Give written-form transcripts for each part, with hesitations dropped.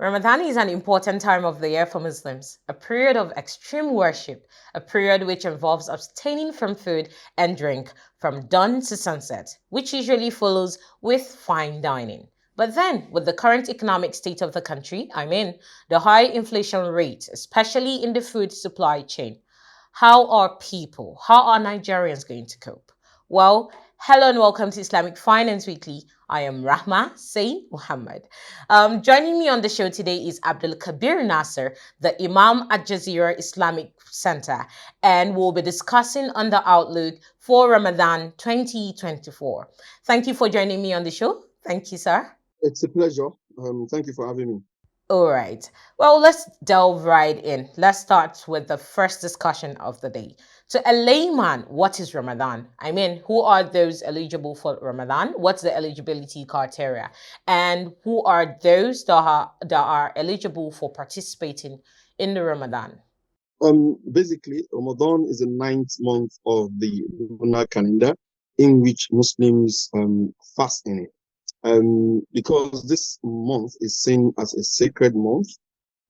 Ramadan is an important time of the year for Muslims, a period of extreme worship, a period which involves abstaining from food and drink from dawn to sunset, which usually follows with fine dining. But then, with the current economic state of the country, the high inflation rate, especially in the food supply chain, how are Nigerians going to cope? Well, hello and welcome to Islamic Finance Weekly. I am Rahma Say Muhammad. Joining me on the show today is Abdulkabir Nasir, the Imam at Jazeera Islamic Center, and we'll be discussing on the outlook for Ramadan 2024. Thank you for joining me on the show. Thank you, sir. It's a pleasure. Thank you for having me. All right. Well, let's delve right in. Let's start with the first discussion of the day. To a layman, what is Ramadan? Who are those eligible for Ramadan? What's the eligibility criteria? And who are those that are eligible for participating in the Ramadan? Basically, Ramadan is the ninth month of the lunar calendar in which Muslims fast in it. Because this month is seen as a sacred month,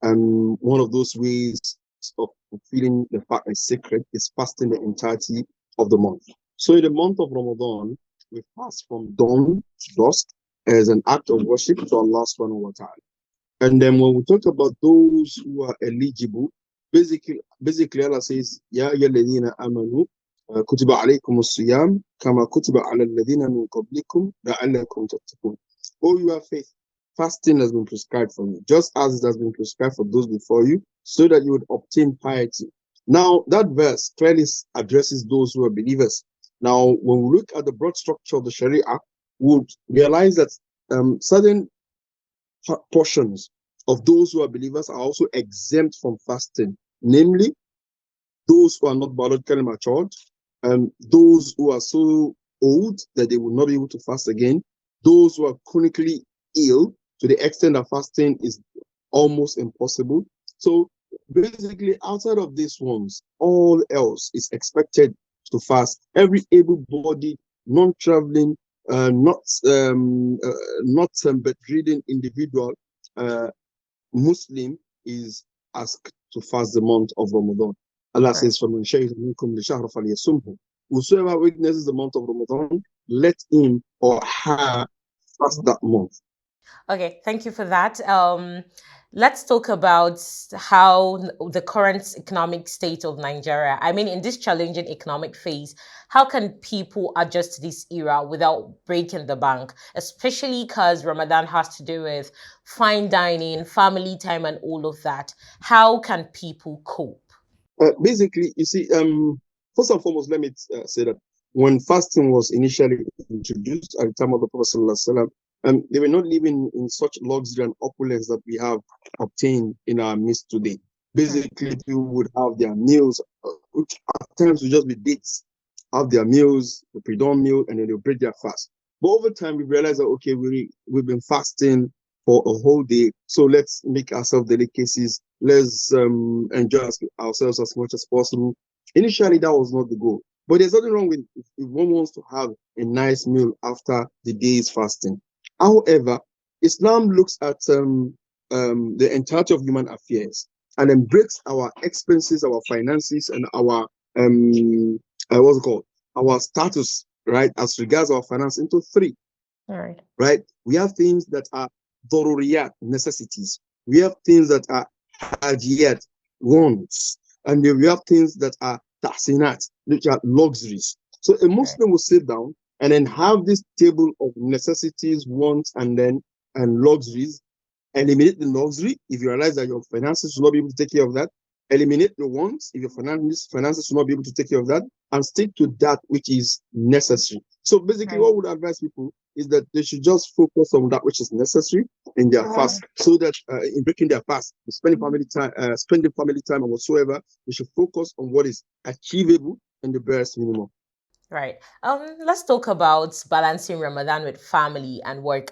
and one of those ways of fulfilling the fact it's sacred is fasting the entirety of the month. So in the month of Ramadan, we fast from dawn to dusk as an act of worship to Allah subhanahu wa ta'ala. And then when we talk about those who are eligible, basically Allah says, Ya ayyuhalladhina amanu kutiba alaykumus siyam kama kutiba ala alladhina min qablikum la'allakum tattaqun. Oh, you have faith. Fasting has been prescribed for you, just as it has been prescribed for those before you, so that you would obtain piety. Now, that verse clearly addresses those who are believers. Now, when we look at the broad structure of the Sharia, we would realize that certain portions of those who are believers are also exempt from fasting, namely those who are not biologically matured, those who are so old that they will not be able to fast again, those who are chronically ill to the extent that fasting is almost impossible. So basically, outside of these ones, all else is expected to fast. Every able-bodied, non-traveling, not bedridden individual Muslim is asked to fast the month of Ramadan. Allah says, "Faman shahida minkum al-shahra falyasumhu." Whosoever witnesses the month of Ramadan, let him or her fast that month. Okay, thank you for that. Let's talk about how the current economic state of Nigeria. In this challenging economic phase, how can people adjust to this era without breaking the bank? Especially because Ramadan has to do with fine dining, family time, and all of that. How can people cope? Basically, you see, first and foremost, let me say that when fasting was initially introduced at the time of the Prophet ﷺ, they were not living in such luxury and opulence that we have obtained in our midst today. Basically, people would have their meals, which at times would just be dates, have their meals, the pre-dawn meal, and then they'll break their fast. But over time, we realized that, okay, we've been fasting for a whole day, so let's make ourselves delicacies. Let's enjoy ourselves as much as possible. Initially, that was not the goal. But there's nothing wrong with if one wants to have a nice meal after the day's fasting. However, Islam looks at the entirety of human affairs and then breaks our expenses, our finances, and our what's it called? Our status, right, as regards our finance into three. All right. Right? We have things that are daruriyat, necessities. We have things that are hajiyat, wants. And then we have things that are tahsinat, which are luxuries. So a Muslim will sit down and then have this table of necessities, wants, and luxuries. Eliminate the luxury if you realize that your finances will not be able to take care of that. Eliminate the wants if your finances will not be able to take care of that, and stick to that which is necessary. So basically, what would I advise people is that they should just focus on that which is necessary in their fast, so that in breaking their fast, spending family time, or whatsoever, they should focus on what is achievable and the barest minimum. Right. Let's talk about balancing Ramadan with family and work.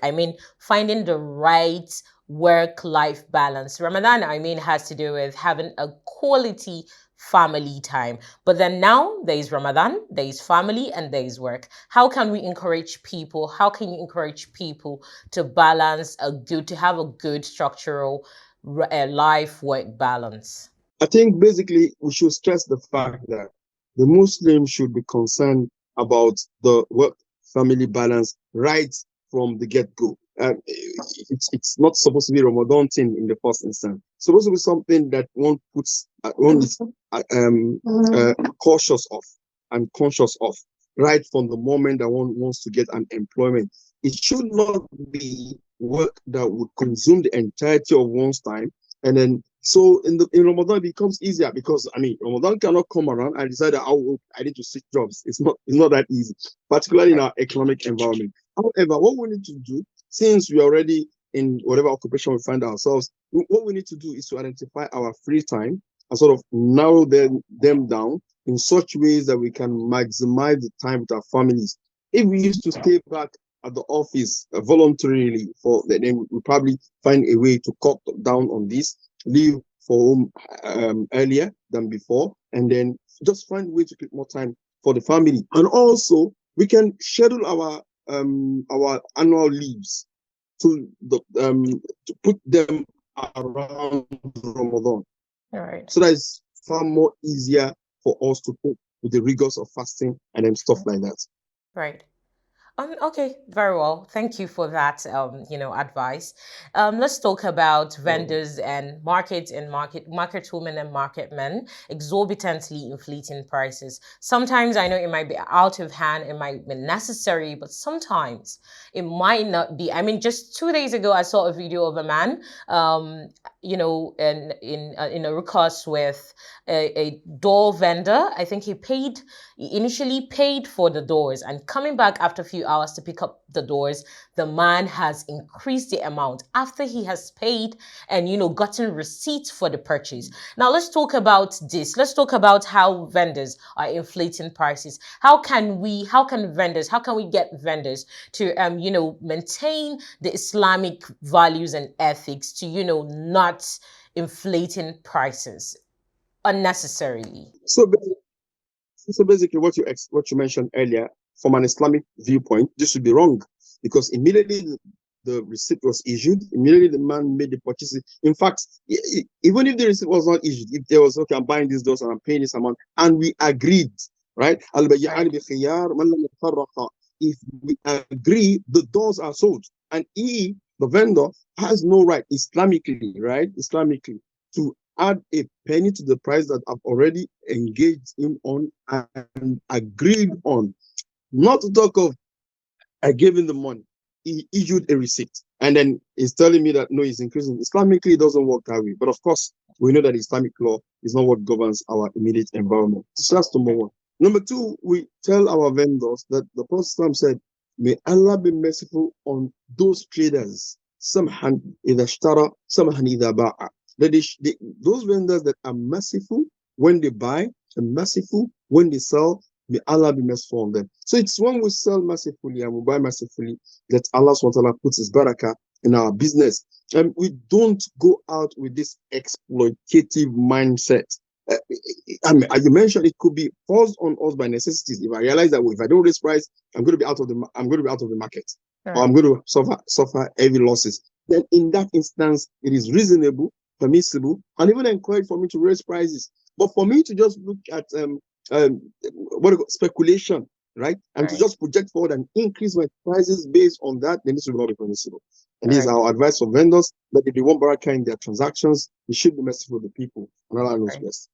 Finding the right work-life balance. Ramadan, I mean, has to do with having a quality family time. But then now there is Ramadan, there is family, and there is work. How can we encourage people? How can you encourage people to balance to have a good structural life-work balance? I think basically we should stress the fact that the Muslims should be concerned about the work-family balance right from the get-go. It's not supposed to be a Ramadan thing in the first instance. It's supposed to be something that one is cautious of and conscious of right from the moment that one wants to get an employment. It should not be work that would consume the entirety of one's time, and then so in Ramadan it becomes easier because I mean Ramadan cannot come around and decide that I need to switch jobs. It's not that easy, particularly in our economic environment. However, what we need to do, since we're already in whatever occupation we find ourselves, what we need to do is to identify our free time and sort of narrow them down in such ways that we can maximize the time with our families. If we used to stay back at the office voluntarily, then we probably find a way to cut down on this, leave for home earlier than before, and then just find a way to keep more time for the family. And also, we can schedule our annual leaves to put them around Ramadan. All right. So that is far more easier for us to cope with the rigors of fasting and then stuff like that. Right. Okay, very well. Thank you for that, advice. Let's talk about vendors and market women and market men exorbitantly inflating prices. Sometimes I know it might be out of hand, it might be necessary, but sometimes it might not be. I mean, just 2 days ago, I saw a video of a man, in a ruckus with a door vendor. I think he initially paid for the doors, and coming back after a few hours to pick up the doors, the man has increased the amount after he has paid and gotten receipts for the purchase. Now let's talk about this. Let's talk about how vendors are inflating prices. How can we get vendors to maintain the Islamic values and ethics to not inflating prices unnecessarily? So basically, what you mentioned earlier, from an Islamic viewpoint, this would be wrong because immediately the receipt was issued, immediately the man made the purchase. In fact, even if the receipt was not issued, if there was, okay, I'm buying these doors and I'm paying this amount, and we agreed, right? If we agree, the doors are sold, and the vendor, has no right Islamically, to add a penny to the price that I've already engaged him on and agreed on. Not to talk of, I gave him the money, he issued a receipt, and then he's telling me that no, he's increasing. Islamically, it doesn't work that way. But of course, we know that Islamic law is not what governs our immediate environment. So that's number one. Number two, we tell our vendors that the Prophet said, may Allah be merciful on those traders. Samhan idha ishtara, samhan idha ba'a. Those vendors that are merciful when they buy and merciful when they sell, may Allah be merciful on them. So it's when we sell mercifully and we buy mercifully that Allah SWT puts his barakah in our business. And we don't go out with this exploitative mindset. As you mentioned, it could be forced on us by necessities. If I realize that if I don't raise price, I'm going to be out of the market, or I'm going to suffer heavy losses. Then in that instance, it is reasonable, permissible, and even encouraged for me to raise prices. But for me to just look at speculation, right, and to just project forward and increase my prices based on that, then this will not be permissible. And this is our advice for vendors, that if they want barakah in their transactions, they should be merciful to people, and Allah knows best.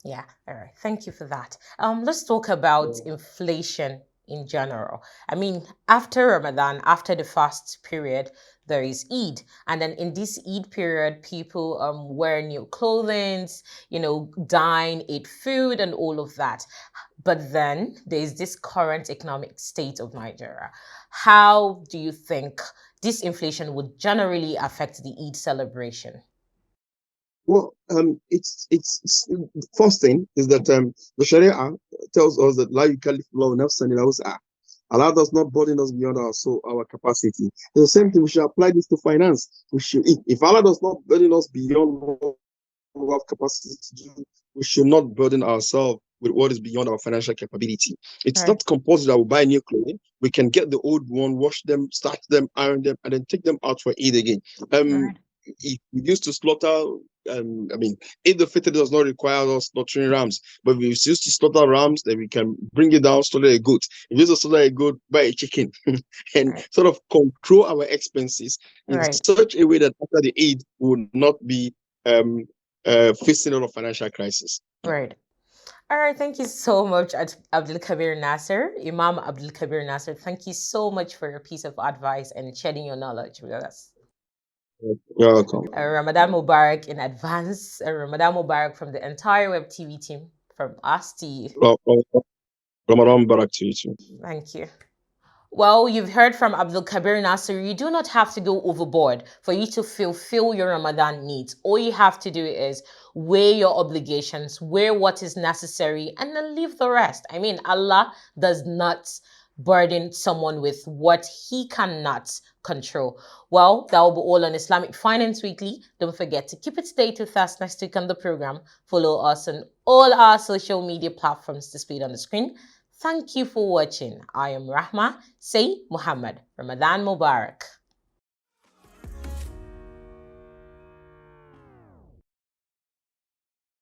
Yeah, all right. Thank you for that. Let's talk about inflation in general. I mean, after Ramadan, after the fast period, there is Eid. And then in this Eid period, people wear new clothing, dine, eat food, and all of that. But then there's this current economic state of Nigeria. How do you think this inflation would generally affect the Eid celebration? Well, it's first thing is that the Sharia tells us that la yukallifu Allahu nafsan illa wus'aha. Allah does not burden us beyond our capacity. The same thing, we should apply this to finance. If Allah does not burden us beyond what we have capacity to do, we should not burden ourselves with what is beyond our financial capability. It's not compulsory that we buy new clothing. We can get the old one, wash them, starch them, iron them, and then take them out for Eid again. If we used to slaughter, Eid al-Fitr does not require us slaughtering rams, but if we used to slaughter rams, then we can bring it down, slaughter a goat. If we used to slaughter a goat, buy a chicken, and sort of control our expenses in such a way that after the Eid we would not be facing a lot of financial crisis. Right. All right, thank you so much, Abdulkabir Nasir. Imam Abdulkabir Nasir, thank you so much for your piece of advice and sharing your knowledge with us. You're welcome. Ramadan Mubarak in advance. Ramadan Mubarak from the entire Web TV team, from us to you. Ramadan Mubarak to you too. Thank you. Well, you've heard from Abdulkabir Nasir. You do not have to go overboard for you to fulfill your Ramadan needs. All you have to do is weigh your obligations, weigh what is necessary, and then leave the rest. I mean, Allah does not burden someone with what he cannot control. Well, that will be all on Islamic Finance Weekly. Don't forget to keep it stayed with us next week on the program. Follow us on all our social media platforms displayed on the screen. Thank you for watching. I am Rahma. Say Muhammad. Ramadan Mubarak.